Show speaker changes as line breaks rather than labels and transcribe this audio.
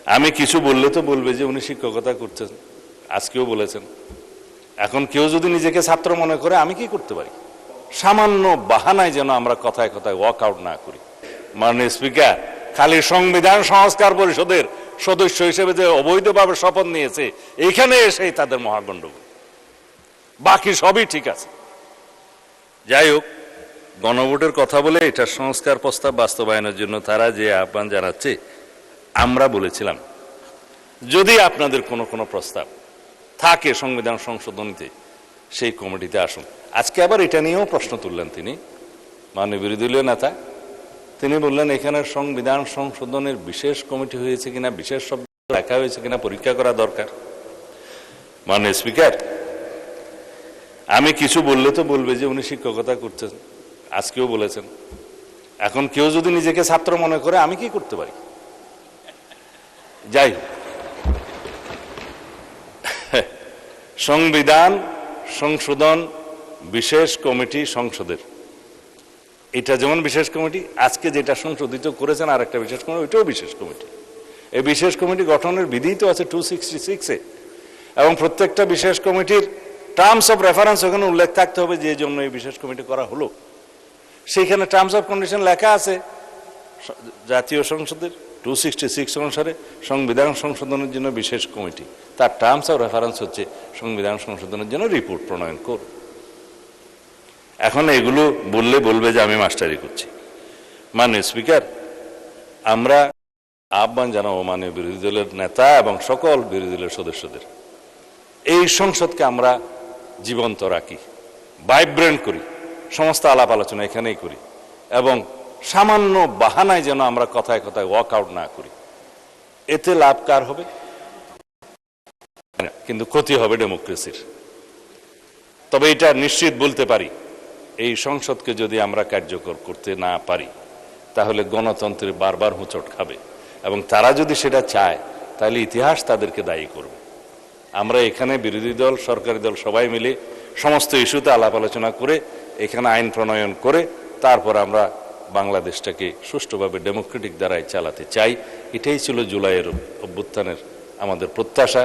আমি কিছু বললে তো বলবে যে উনি শিক্ষকতা করছেন, আজকেও বলেছেন। এখন কেউ যদি নিজেকে ছাত্র মনে করে আমি কি করতে পারি? সামান্য বাহানায় যেন আমরা কথায় কথায় ওয়াক আউট না করি। মাননীয় স্পিকার, খালি সংবিধান সংস্কার পরিষদের সদস্য হিসেবে যে অবৈধভাবে শপথ নিয়েছে এখানে এসেই তাদের মহাগণ্ডগোল, বাকি সবই ঠিক আছে। যাই হোক, গণভোটের কথা বলে এটা সংস্কার প্রস্তাব বাস্তবায়নের জন্য তারা যে আহ্বান জানাচ্ছে, আমরা বলেছিলাম যদি আপনাদের কোনো প্রস্তাব থাকে সংবিধান সংশোধনীতে সেই কমিটিতে আসুন। আজকে আবার এটা নিয়েও প্রশ্ন তুললেন তিনি, মাননীয় বিরোধী দলীয় নেতা। তিনি বললেন এখানে সংবিধান সংশোধনের বিশেষ কমিটি হয়েছে কিনা, বিশেষ শব্দ লেখা হয়েছে কিনা পরীক্ষা করা দরকার। মাননীয় স্পিকার, আমি কিছু বললে তো বলবে যে উনি শিক্ষকতা করছেন, আজকেও বলেছেন। এখন কেউ যদি নিজেকে ছাত্র মনে করে আমি কি করতে পারি? যাই হোক, সংবিধান সংশোধন বিশেষ কমিটি সংসদের, এটা যেমন বিশেষ কমিটি, আজকে যেটা সংশোধিত করেছেন আর একটা বিশেষ কমিটি, ওইটাও বিশেষ কমিটি। এই বিশেষ কমিটি গঠনের বিধি তো আছে 266-এ, এবং প্রত্যেকটা বিশেষ কমিটির টার্মস অফ রেফারেন্স ওখানে উল্লেখ থাকতে হবে যে জন্য এই বিশেষ কমিটি করা হলো। সেইখানে টার্মস অফ কন্ডিশন লেখা আছে জাতীয় সংসদের 266 অনুসারে সংবিধান সংশোধনের জন্য বিশেষ কমিটি, তার টার্মস অফ রেফারেন্স হচ্ছে সংবিধান সংশোধনের জন্য রিপোর্ট প্রণয়ন কর। এখন এগুলো বললে বলবে যে আমি মাস্টারি করছি। মাননীয় স্পিকার, আমরা আহ্বান জানাবো মাননীয় বিরোধী দলের নেতা এবং সকল বিরোধী দলের সদস্যদের, এই সংসদকে আমরা জীবন্ত রাখি, ভাইব্রেন্ট করি, সমস্ত আলাপ আলোচনা এখানেই করি, এবং সামান্য বাহানায় যেন আমরা কথায় কথায় ওয়াক আউট না করি। এতে লাভ কার হবে? কিন্তু ক্ষতি হবে ডেমোক্রেসির। তবে এটা নিশ্চিত বলতে পারি, এই সংসদকে যদি আমরা কার্যকর করতে না পারি তাহলে গণতন্ত্রের বারবার হোঁচট খাবে, এবং তারা যদি সেটা চায় তাহলে ইতিহাস তাদেরকে দায়ী করবে। আমরা এখানে বিরোধী দল সরকারি দল সবাই মিলে সমস্ত ইস্যুতে আলাপ আলোচনা করে এখানে আইন প্রণয়ন করে তারপর আমরা বাংলাদেশটাকে সুষ্ঠুভাবে ডেমোক্রেটিক দ্বারাই চালাতে চাই। এটাই ছিল জুলাইয়ের অভ্যুত্থানের আমাদের প্রত্যাশা।